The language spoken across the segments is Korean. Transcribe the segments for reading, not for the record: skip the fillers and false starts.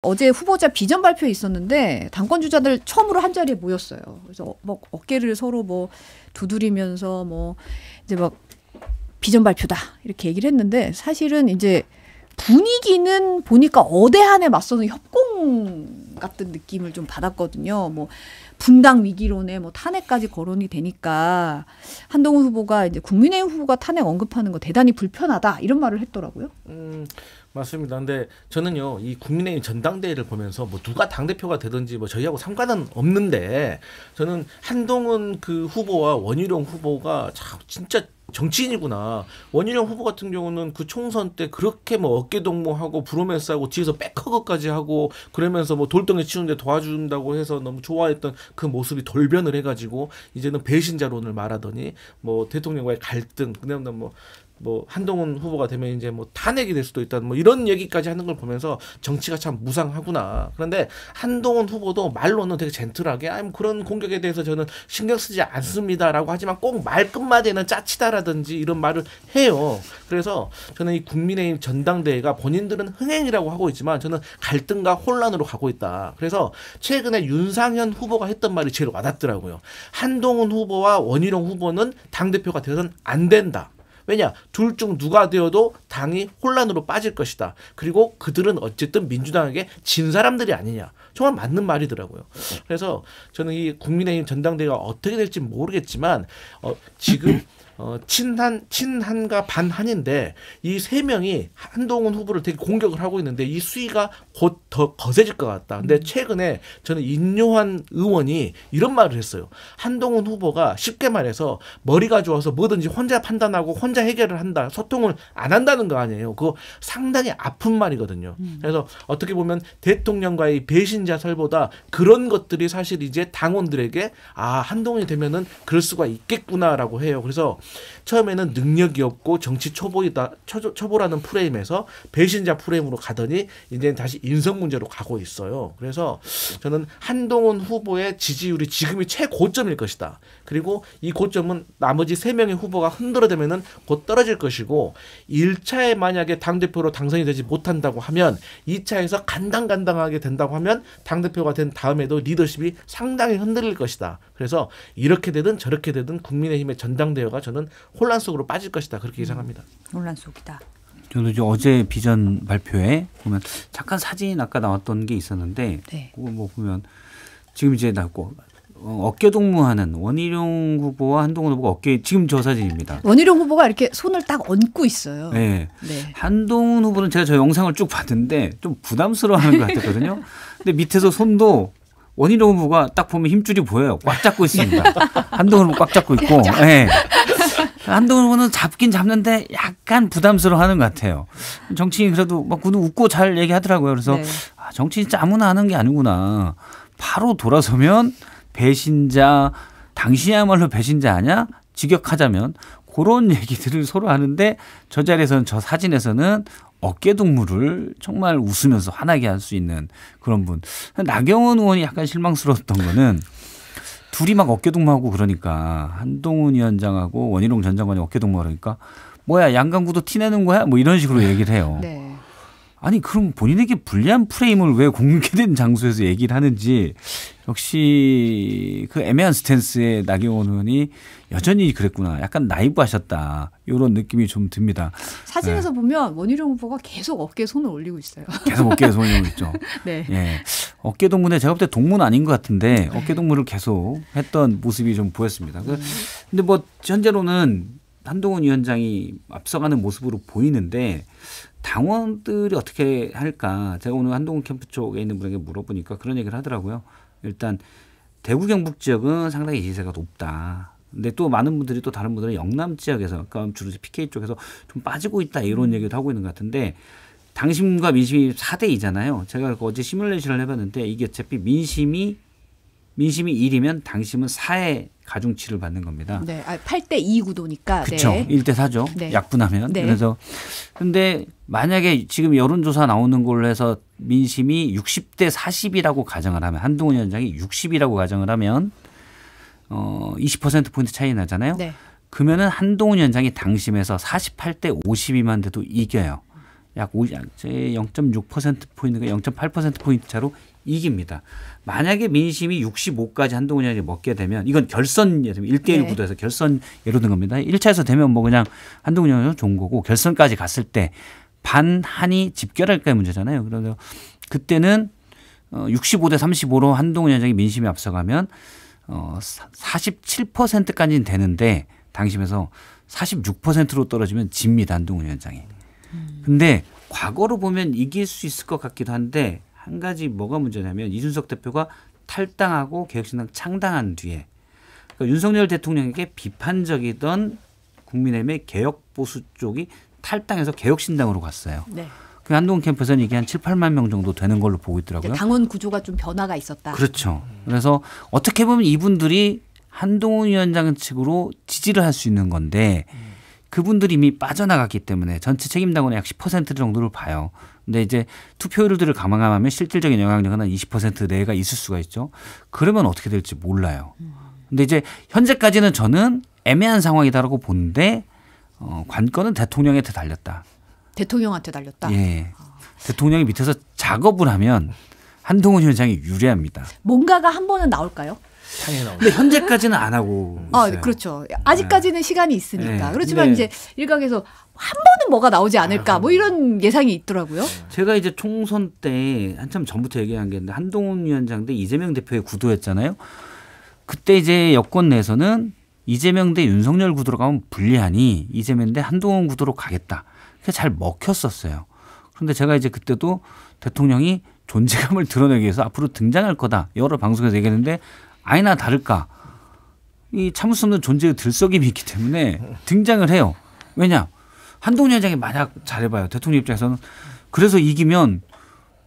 어제 후보자 비전 발표에 있었는데 당권 주자들 처음으로 한 자리에 모였어요. 그래서 뭐 어깨를 서로 뭐 두드리면서 뭐 이제 막 비전 발표다 이렇게 얘기를 했는데 사실은 이제 분위기는 보니까 어대한에 맞서는 협공 같은 느낌을 좀 받았거든요. 뭐 분당 위기론에 뭐 탄핵까지 거론이 되니까 한동훈 후보가 이제 국민의힘 후보가 탄핵 언급하는 거 대단히 불편하다 이런 말을 했더라고요. 맞습니다. 근데 저는요, 이 국민의힘 전당대회를 보면서 뭐 누가 당대표가 되든지 뭐 저희하고 상관은 없는데 저는 한동훈 그 후보와 원희룡 후보가 참 진짜 정치인이구나. 원희룡 후보 같은 경우는 그 총선 때 그렇게 뭐 어깨동무하고 브로맨스하고 뒤에서 백허그까지 하고 그러면서 뭐 돌덩이 치는데 도와준다고 해서 너무 좋아했던 그 모습이 돌변을 해가지고 이제는 배신자론을 말하더니 뭐 대통령과의 갈등, 그다음에 뭐 한동훈 후보가 되면 이제 뭐 탄핵이 될 수도 있다, 뭐 이런 얘기까지 하는 걸 보면서 정치가 참 무상하구나. 그런데 한동훈 후보도 말로는 되게 젠틀하게 아니 뭐 그런 공격에 대해서 저는 신경 쓰지 않습니다라고 하지만 꼭 말 끝마디에는 짜치다라든지 이런 말을 해요. 그래서 저는 이 국민의힘 전당대회가 본인들은 흥행이라고 하고 있지만 저는 갈등과 혼란으로 가고 있다. 그래서 최근에 윤상현 후보가 했던 말이 제일 와닿더라고요. 한동훈 후보와 원희룡 후보는 당대표가 되어서는 안 된다. 왜냐? 둘 중 누가 되어도 당이 혼란으로 빠질 것이다. 그리고 그들은 어쨌든 민주당에게 진 사람들이 아니냐. 정말 맞는 말이더라고요. 그래서 저는 이 국민의힘 전당대회가 어떻게 될지 모르겠지만 지금 친한과 반한인데 이 세 명이 한동훈 후보를 되게 공격을 하고 있는데 이 수위가 곧 더 거세질 것 같다. 근데 최근에 저는 인요한 의원이 이런 말을 했어요. 한동훈 후보가 쉽게 말해서 머리가 좋아서 뭐든지 혼자 판단하고 혼자 해결을 한다. 소통을 안 한다는 거 아니에요. 그거 상당히 아픈 말이거든요. 그래서 어떻게 보면 대통령과의 배신자 설보다 그런 것들이 사실 이제 당원들에게 한동훈이 되면은 그럴 수가 있겠구나라고 해요. 그래서 처음에는 능력이 없고 정치 초보라는 프레임에서 배신자 프레임으로 가더니 이제 다시 인성 문제로 가고 있어요. 그래서 저는 한동훈 후보의 지지율이 지금이 최고점일 것이다. 그리고 이 고점은 나머지 3명의 후보가 흔들어대면은 곧 떨어질 것이고 1차에 만약에 당대표로 당선이 되지 못한다고 하면 2차에서 간당간당하게 된다고 하면 당대표가 된 다음에도 리더십이 상당히 흔들릴 것이다. 그래서 이렇게 되든 저렇게 되든 국민의힘의 전당대회가 저는 혼란 속으로 빠질 것이다. 그렇게 예상합니다. 혼란 속이다. 저도 이제 어제 비전 발표에 보면 잠깐 사진 아까 나왔던 게 있었는데 네. 그거 뭐 보면 지금 이제 나고 어깨 동무하는 원희룡 후보와 한동훈 후보가 지금 저 사진입니다. 원희룡 후보가 이렇게 손을 딱 얹고 있어요. 네. 네. 한동훈 후보는 제가 저 영상을 쭉 봤는데 좀 부담스러워하는 것 같았거든요. 근데 밑에서 손도 원희룡 후보가 딱 보면 힘줄이 보여요. 꽉 잡고 있습니다. 한동훈 후보 꽉 잡고 있고. 네. 한동훈 후보는 잡긴 잡는데 약간 부담스러워하는 것 같아요. 정치인 그래도 막 웃고 잘 얘기하더라고요. 그래서 네. 정치인 진짜 아무나 하는 게 아니구나. 바로 돌아서면 배신자, 당신이야말로 배신자 아냐? 직역하자면 그런 얘기들을 서로 하는데 저 자리에서는 저 사진에서는 어깨동무를 정말 웃으면서 환하게 할 수 있는 그런 분. 나경원 의원이 약간 실망스러웠던 거는 둘이 막 어깨동무하고 그러니까 한동훈 위원장하고 원희룡 전 장관이 어깨동무 하니까 뭐야 양강구도 티내는 거야? 뭐 이런 식으로 얘기를 해요. 네. 아니 그럼 본인에게 불리한 프레임을 왜 공개된 장소에서 얘기를 하는지 역시 그 애매한 스탠스의 나경원 의원이 여전히 그랬구나. 약간 나이브하셨다. 이런 느낌이 좀 듭니다. 사진에서 보면 원희룡 후보가 계속 어깨에 손을 올리고 있어요. 계속 어깨에 손을 올리고 있죠. 네. 예. 어깨 동무는 제가 볼 때 동무는 아닌 것 같은데 어깨 동무를 계속 했던 모습이 좀 보였습니다. 근데 뭐 현재로는 한동훈 위원장이 앞서가는 모습으로 보이는데 당원들이 어떻게 할까? 제가 오늘 한동훈 캠프 쪽에 있는 분에게 물어보니까 그런 얘기를 하더라고요. 일단 대구 경북 지역은 상당히 지지세가 높다. 근데 또 많은 분들이 또 다른 분들은 영남 지역에서 그러니까 주로 PK 쪽에서 좀 빠지고 있다 이런 얘기도 하고 있는 것 같은데 당심과 민심이 4대 2잖아요. 제가 어제 시뮬레이션을 해봤는데 이게 어차피 민심이 1이면 당심은 4의 가중치를 받는 겁니다. 네, 8대 2 구도니까. 그렇죠. 네. 1대 4죠. 네. 약분하면. 네. 그래서 근데 만약에 지금 여론조사 나오는 걸로 해서 민심이 60대 40이라고 가정을 하면 한동훈 위원장이 60이라고 가정을 하면 20%포인트 차이 나잖아요. 네. 그러면은 한동훈 위원장이 당심에서 48대 52만 돼도 이겨요. 약 0.6%포인트가 0.8%포인트 차로 이깁니다. 만약에 민심이 65까지 한동훈 위원장이 먹게 되면 이건 결선 1대1 구도에서 결선 예로 든 겁니다. 1차에서 되면 뭐 그냥 한동훈 위원장은 좋은 거고 결선까지 갔을 때 반한이 집결할까의 문제잖아요. 그래서 그때는 65대 35로 한동훈 위원장이 민심이 앞서가면 47%까지는 되는데 당심에서 46%로 떨어지면 집니다. 한동훈 위원장이. 근데 과거로 보면 이길 수 있을 것 같기도 한데 한 가지 뭐가 문제냐면 이준석 대표가 탈당하고 개혁신당 창당한 뒤에 그러니까 윤석열 대통령에게 비판적이던 국민의힘의 개혁보수 쪽이 탈당해서 개혁신당으로 갔어요. 네. 그 한동훈 캠프에서는 이게 한 7, 8만 명 정도 되는 걸로 보고 있더라고요. 당원 구조가 좀 변화가 있었다. 그렇죠. 그래서 어떻게 보면 이분들이 한동훈 위원장 측으로 지지를 할 수 있는 건데 그분들이 이미 빠져나갔기 때문에 전체 책임당원의 약 10% 정도를 봐요. 근데 이제 투표율들을 감안하면 실질적인 영향력은 한 20% 내가 있을 수가 있죠. 그러면 어떻게 될지 몰라요. 근데 이제 현재까지는 저는 애매한 상황이다라고 보는데 관건은 대통령한테 달렸다. 대통령한테 달렸다. 예. 대통령이 밑에서 작업을 하면 한동훈 위원장이 유리합니다. 뭔가가 한 번은 나올까요? 근데 현재까지는 안 하고 있어요. 그렇죠. 아직까지는 시간이 있으니까. 네. 그렇지만 이제 일각에서 한 번은 뭐가 나오지 않을까 뭐 이런 예상이 있더라고요. 제가 이제 총선 때 한참 전부터 얘기한 게 있는데 한동훈 위원장 대 이재명 대표의 구도였잖아요. 그때 이제 여권 내에서는 이재명 대 윤석열 구도로 가면 불리하니 이재명 대 한동훈 구도로 가겠다. 그게 잘 먹혔었어요. 그런데 제가 이제 그때도 대통령이 존재감을 드러내기 위해서 앞으로 등장할 거다. 여러 방송에서 얘기했는데 아니나 다를까 이 참을 수 없는 존재의 들썩임이 있기 때문에 등장을 해요. 왜냐? 한동훈 위원장이 만약 잘해봐요. 대통령 입장에서는 그래서 이기면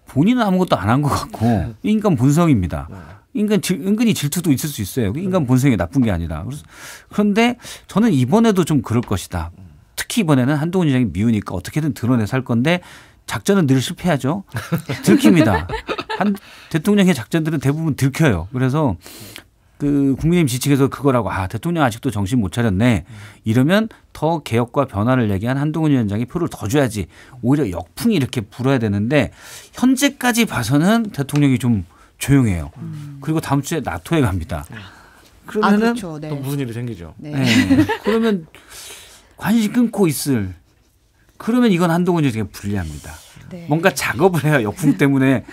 본인은 아무것도 안 한 것 같고 인간 본성입니다. 은근히 질투도 있을 수 있어요. 인간 본성이 나쁜 게 아니라. 그런데 저는 이번에도 좀 그럴 것이다. 특히 이번에는 한동훈 위원장이 미우니까 어떻게든 드러내서 할 건데 작전은 늘 실패하죠. 들킵니다. 대통령의 작전들은 대부분 들켜요. 그래서 그 국민의힘 지식에서 그거라고 대통령 아직도 정신 못 차렸네. 이러면 더 개혁과 변화를 얘기한 한동훈 위원장이 표를 더 줘야지. 오히려 역풍이 이렇게 불어야 되는데 현재까지 봐서는 대통령이 좀 조용해요. 그리고 다음 주에 나토에 갑니다. 그러면은 그렇죠. 네. 또 무슨 일이 생기죠. 네. 네. 그러면 관심 끊고 있을. 그러면 이건 한동훈 위원장이 불리합니다. 네. 뭔가 작업을 해요. 역풍 때문에.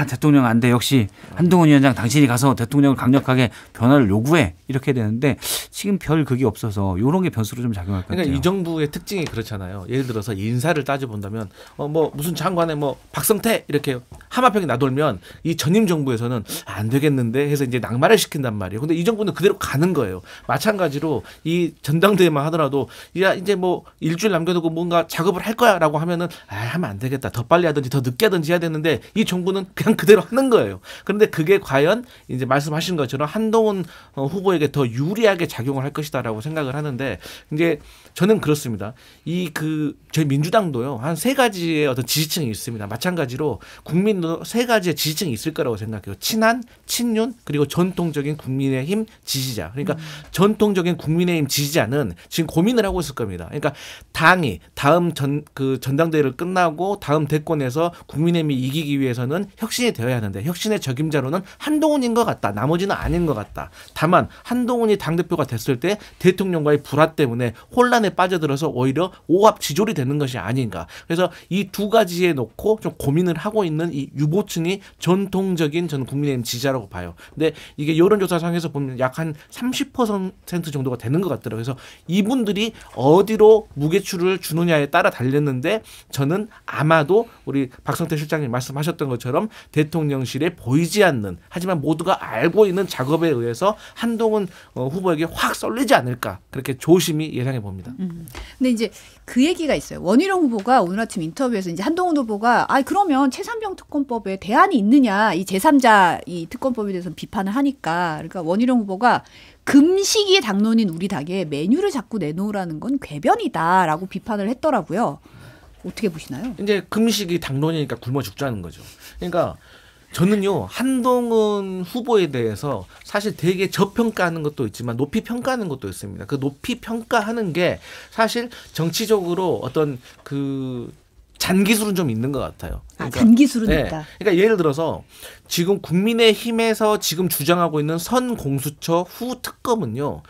대통령 안 돼. 역시 한동훈 위원장 당신이 가서 대통령을 강력하게 변화를 요구해. 이렇게 되는데 지금 별 그게 없어서 이런 게 변수로 좀 작용할 것 같아요. 그러니까 이 정부의 특징이 그렇잖아요. 예를 들어서 인사를 따져본다면 뭐 무슨 장관에 뭐 박성태 이렇게 하마평이 나돌면 이 전임 정부에서는 안 되겠는데 해서 이제 낙마를 시킨단 말이에요. 근데 이 정부는 그대로 가는 거예요. 마찬가지로 이 전당대회만 하더라도 야 이제 뭐 일주일 남겨두고 뭔가 작업을 할 거야라고 하면은 하면 안 되겠다. 더 빨리 하든지 더 늦게 하든지 해야 되는데 이 정부는 그냥 그대로 하는 거예요. 그런데 그게 과연 이제 말씀하신 것처럼 한동훈 후보에게 더 유리하게 작용을 할 것이다라고 생각을 하는데 이제 저는 그렇습니다. 저희 민주당도요 한 세 가지의 어떤 지지층이 있습니다. 마찬가지로 국민도 세 가지의 지지층이 있을 거라고 생각해요. 친한, 친윤 그리고 전통적인 국민의힘 지지자. 그러니까 전통적인 국민의힘 지지자는 지금 고민을 하고 있을 겁니다. 그러니까 당이 다음 전당대회를 끝나고 다음 대권에서 국민의힘이 이기기 위해서는 혁신이 되어야 하는데 혁신의 적임자로는 한동훈인 것 같다. 나머지는 아닌 것 같다. 다만 한동훈이 당대표가 됐을 때 대통령과의 불화 때문에 혼란에 빠져들어서 오히려 오합지졸이 되는 것이 아닌가. 그래서 이 두 가지에 놓고 좀 고민을 하고 있는 이 유보층이 전통적인 전 국민의힘 지지자라고 봐요. 근데 이게 여론조사상에서 보면 약 한 30% 정도가 되는 것 같더라고요. 그래서 이분들이 어디로 무게추를 주느냐에 따라 달렸는데 저는 아마도 우리 박성태 실장님 말씀하셨던 것처럼 대통령실에 보이지 않는 하지만 모두가 알고 있는 작업에 의해서 한동훈 후보에게 확 쏠리지 않을까 그렇게 조심히 예상해 봅니다. 근데 이제 그 얘기가 있어요. 원희룡 후보가 오늘 아침 인터뷰에서 이제 한동훈 후보가 그러면 최산병 특검법에 대안이 있느냐 이 제3자 이 특검법에 대해서 비판을 하니까 그러니까 원희룡 후보가 금식이 당론인 우리 당에 메뉴를 자꾸 내놓으라는 건 궤변이다라고 비판을 했더라고요. 어떻게 보시나요? 이제 금식이 당론이니까 굶어 죽자는 거죠. 그러니까 저는요 한동훈 후보에 대해서 사실 되게 저평가하는 것도 있지만 높이 평가하는 것도 있습니다. 그 높이 평가하는 게 사실 정치적으로 어떤 잔기술은 좀 있는 것 같아요. 그러니까, 잔기술은 네. 있다. 그러니까 예를 들어서 지금 국민의힘에서 지금 주장하고 있는 선공수처 후 특검은요.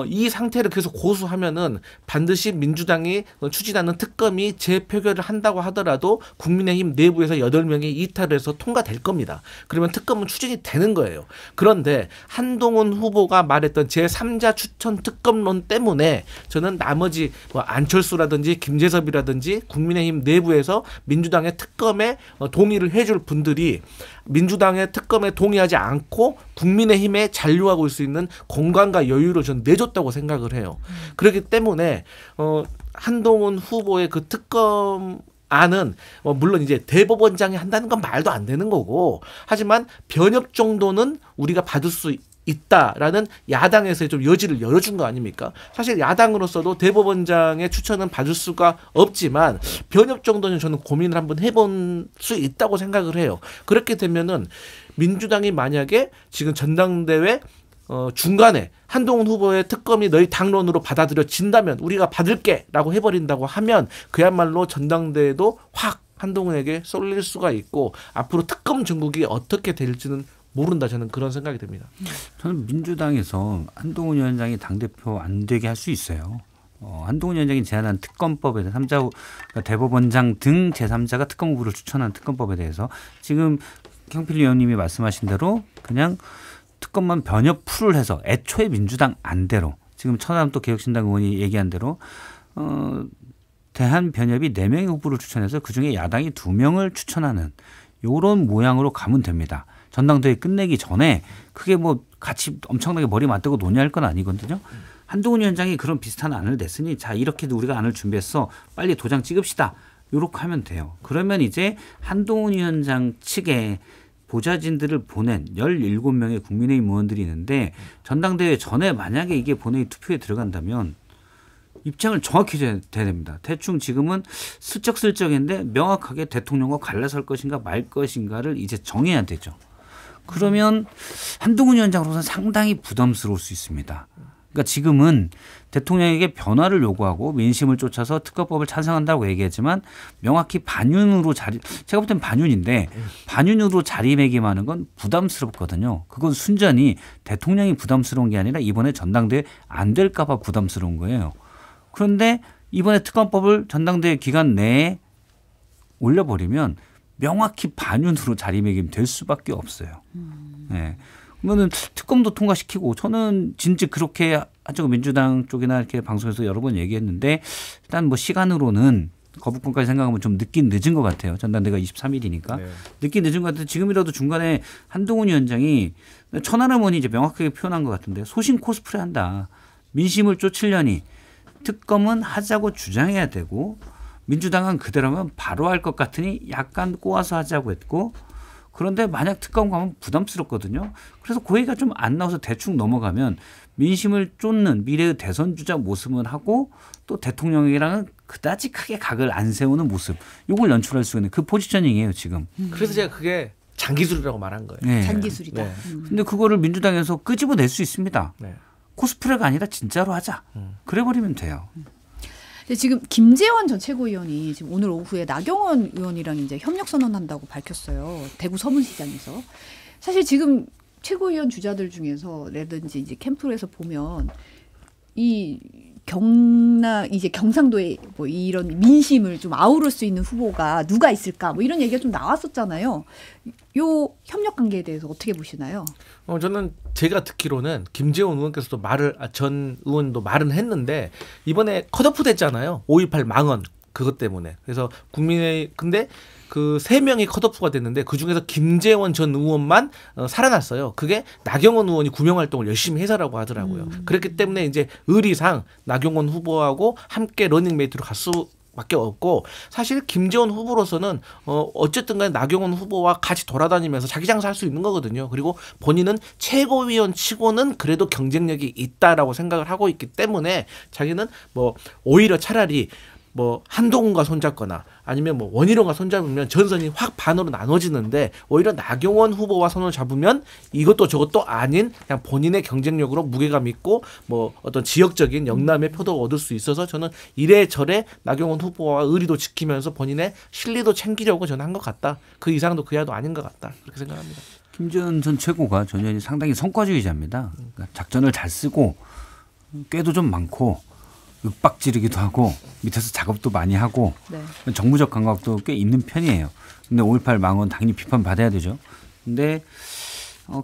이 상태를 계속 고수하면은 반드시 민주당이 추진하는 특검이 재표결을 한다고 하더라도 국민의힘 내부에서 8명이 이탈해서 통과될 겁니다. 그러면 특검은 추진이 되는 거예요. 그런데 한동훈 후보가 말했던 제3자 추천 특검론 때문에 저는 나머지 뭐 안철수라든지 김재섭이라든지 국민의힘 내부에서 민주당의 특검에 동의를 해줄 분들이 민주당의 특검에 동의하지 않고 국민의힘에 잔류하고 올 수 있는 공간과 여유를 전 내줬다고 생각을 해요. 그렇기 때문에 한동훈 후보의 그 특검 안은 물론 이제 대법원장이 한다는 건 말도 안 되는 거고, 하지만 변협 정도는 우리가 받을 수 있다라는 야당에서의 좀 여지를 열어준 거 아닙니까? 사실 야당으로서도 대법원장의 추천은 받을 수가 없지만 변협 정도는 저는 고민을 한번 해본 수 있다고 생각을 해요. 그렇게 되면은 민주당이 만약에 지금 전당대회 중간에 한동훈 후보의 특검이 너희 당론으로 받아들여진다면 우리가 받을게라고 해버린다고 하면 그야말로 전당대회도 확 한동훈에게 쏠릴 수가 있고 앞으로 특검 전국이 어떻게 될지는 모른다, 저는 그런 생각이 듭니다. 저는 민주당에서 한동훈 위원장이 당대표 안 되게 할 수 있어요. 한동훈 위원장이 제안한 특검법에 대해서 그러니까 대법원장 등 제3자가 특검 후보를 추천한 특검법에 대해서 지금 형필 의원님이 말씀하신 대로 그냥 특검만 변협 풀을 해서 애초에 민주당 안대로 지금 천하람 또 개혁신당 의원이 얘기한 대로 대한 변협이 4명의 후보를 추천해서 그중에 야당이 2명을 추천하는 이런 모양으로 가면 됩니다. 전당대회 끝내기 전에 크게 뭐 같이 엄청나게 머리 맞대고 논의할 건 아니거든요. 한동훈 위원장이 그런 비슷한 안을 냈으니 자 이렇게도 우리가 안을 준비했어. 빨리 도장 찍읍시다. 이렇게 하면 돼요. 그러면 이제 한동훈 위원장 측에 보좌진들을 보낸 17명의 국민의힘 의원들이 있는데 전당대회 전에 만약에 이게 본회의 투표에 들어간다면 입장을 정확히 해야 됩니다. 대충 지금은 슬쩍슬쩍인데 명확하게 대통령과 갈라설 것인가 말 것인가를 이제 정해야 되죠. 그러면 한동훈 위원장으로서는 상당히 부담스러울 수 있습니다. 그러니까 지금은 대통령에게 변화를 요구하고 민심을 쫓아서 특검법을 찬성한다고 얘기했지만 명확히 반윤으로 제가 볼 땐 반윤인데 반윤으로 자리매김하는 건 부담스럽거든요. 그건 순전히 대통령이 부담스러운 게 아니라 이번에 전당대회 안 될까 봐 부담스러운 거예요. 그런데 이번에 특검법을 전당대회 기간 내에 올려버리면 명확히 반윤으로 자리매김 될 수밖에 없어요. 네. 그러면은 특검도 통과시키고 저는 진짜 그렇게 하죠. 민주당 쪽이나 이렇게 방송에서 여러 번 얘기했는데 일단 뭐 시간으로는 거부권까지 생각하면 좀 늦은 것 같아요. 전당대회가 23일이니까. 네. 늦긴 늦은 것 같은데 지금이라도 중간에 한동훈 위원장이 천하람 의원이 이제 명확하게 표현한 것 같은데 소신 코스프레 한다. 민심을 쫓으려니 특검은 하자고 주장해야 되고 민주당은 그대로면 바로 할 것 같으니 약간 꼬아서 하자고 했고 그런데 만약 특검 가면 부담스럽거든요. 그래서 그 얘기가 좀 안 나와서 대충 넘어가면 민심을 쫓는 미래의 대선 주자 모습은 하고 또 대통령이랑은 그다지 크게 각을 안 세우는 모습. 이걸 연출할 수 있는 그 포지셔닝이에요 지금. 그래서 제가 그게 잔기술이라고 말한 거예요. 네. 잔기술이다. 네. 근데 그거를 민주당에서 끄집어낼 수 있습니다. 네. 코스프레가 아니라 진짜로 하자. 그래버리면 돼요. 지금 김재원 전 최고위원이 지금 오늘 오후에 나경원 의원이랑 이제 협력 선언한다고 밝혔어요. 대구 서문시장에서. 사실 지금 최고위원 주자들 중에서라든지 이제 캠프에서 보면 이 이제 경상도에 뭐 이런 민심을 좀 아우를 수 있는 후보가 누가 있을까 뭐 이런 얘기가 좀 나왔었잖아요. 요 협력 관계에 대해서 어떻게 보시나요? 저는 제가 듣기로는 김재원 의원께서도 전 의원도 말은 했는데 이번에 컷오프 됐잖아요. 5.18 망언 그것 때문에. 그래서 근데 그 3명이 컷오프가 됐는데 그중에서 김재원 전 의원만 살아났어요. 그게 나경원 의원이 구명활동을 열심히 해서라고 하더라고요. 그렇기 때문에 이제 의리상 나경원 후보하고 함께 러닝메이트로 갈 수밖에 없고 사실 김재원 후보로서는 어쨌든 간에 나경원 후보와 같이 돌아다니면서 자기 장사할 수 있는 거거든요. 그리고 본인은 최고위원 치고는 그래도 경쟁력이 있다라고 생각을 하고 있기 때문에 자기는 뭐 오히려 차라리 뭐 한동훈과 손잡거나 아니면 뭐 원희룡과 손잡으면 전선이 확 반으로 나눠지는데 오히려 나경원 후보와 손을 잡으면 이것도 저것도 아닌 그냥 본인의 경쟁력으로 무게감 있고 뭐 어떤 지역적인 영남의 표도 얻을 수 있어서 저는 이래저래 나경원 후보와 의리도 지키면서 본인의 실리도 챙기려고 저는 한 것 같다. 그 이상도 그 이하도 아닌 것 같다. 그렇게 생각합니다. 김재원 전 최고가 전 의원이 상당히 성과주의자입니다. 그러니까 작전을 잘 쓰고 꾀도 좀 많고 윽박지르기도 하고 밑에서 작업도 많이 하고 네. 정무적 감각도 꽤 있는 편이에요. 근데 5.18 망언 당연히 비판받아야 되죠. 근데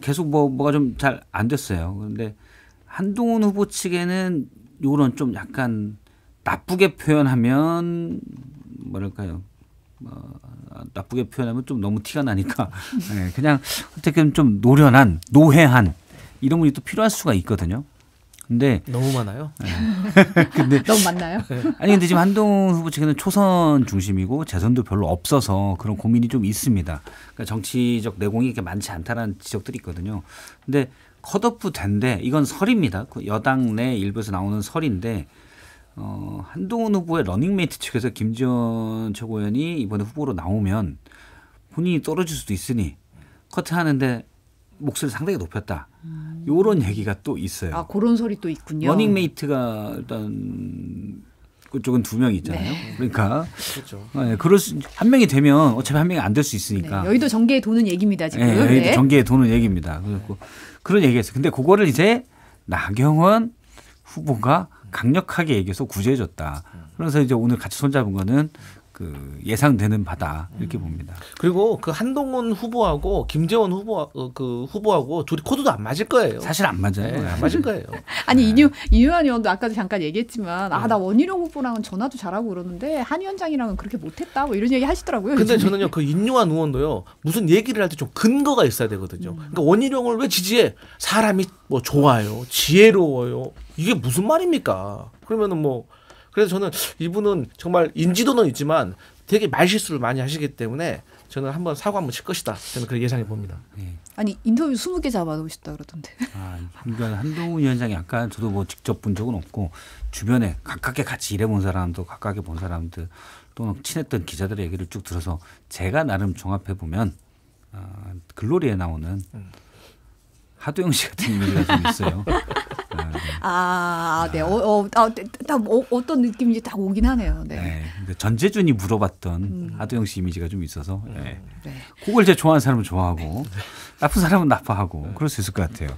계속 뭐가 좀 잘 안 됐어요. 그런데 한동훈 후보 측에는 요런 좀 약간 나쁘게 표현하면 뭐랄까요. 나쁘게 표현하면 좀 너무 티가 나니까 네, 그냥 어떻게 좀 노련한 노회한 이런 분이 또 필요할 수가 있거든요. 근데 너무 많아요. 근데 너무 많나요? 아니 근데 지금 한동훈 후보 측에는 초선 중심이고 재선도 별로 없어서 그런 고민이 좀 있습니다. 그러니까 정치적 내공이 이렇게 많지 않다라는 지적들이 있거든요. 근데 컷오프 된데 이건 설입니다. 그 여당 내 일부에서 나오는 설인데 한동훈 후보의 러닝메이트 측에서 김지원 최고위원이 이번에 후보로 나오면 본인이 떨어질 수도 있으니 커트하는데 목소리 상당히 높였다. 이런 얘기가 또 있어요. 아, 그런 소리 또 있군요. 러닝메이트가 일단 그쪽은 2명 있잖아요. 네. 그러니까 그렇죠. 네, 한 명이 되면 어차피 한 명이 안 될 수 있으니까. 네, 여의도 전개에 도는 얘기입니다 지금. 네, 여의도 네. 전개에 도는 얘기입니다. 그리고 그런 얘기했어요. 근데 그거를 이제 나경원 후보가 강력하게 얘기해서 구제해줬다. 그래서 이제 오늘 같이 손잡은 거는 그 예상되는 바다 이렇게 봅니다. 그리고 그 한동훈 후보하고 김재원 후보하고 둘이 코드도 안 맞을 거예요. 사실 안 맞아요. 네, 안 맞을 거예요. 아니 이유한 의원도 아까도 잠깐 얘기했지만 나 원희룡 후보랑은 전화도 잘하고 그러는데 한 위원장이랑은 그렇게 못했다 뭐 이런 얘기 하시더라고요. 근데 요즘에. 저는요 그 인류한 의원도요 무슨 얘기를 할 때 좀 근거가 있어야 되거든요. 그러니까 원희룡을 왜 지지해? 사람이 뭐 좋아요, 지혜로워요. 이게 무슨 말입니까? 그러면은 뭐 그래서 저는 이분은 정말 인지도는 있지만 되게 말실수를 많이 하시기 때문에 저는 한번 사과 한번 칠 것이다. 저는 그렇게 예상해 봅니다. 네. 아니 인터뷰 20개 잡아놓으셨다 그러던데. 그러니까 한동훈 위원장이 아까 저도 뭐 직접 본 적은 없고 주변에 가깝게 같이 일해본 사람도 가깝게 본 사람들 또는 친했던 기자들의 얘기를 쭉 들어서 제가 나름 종합해 보면 글로리에 나오는 하도영 씨 같은 이미지가 좀 있어요. 네. 어떤 느낌인지 딱 오긴 하네요. 네. 네. 근데 전재준이 물어봤던 하도영 씨 이미지가 좀 있어서 네. 네. 그걸 제 좋아하는 사람은 좋아하고 나쁜 사람은 나빠하고 그럴 수 있을 것 같아요.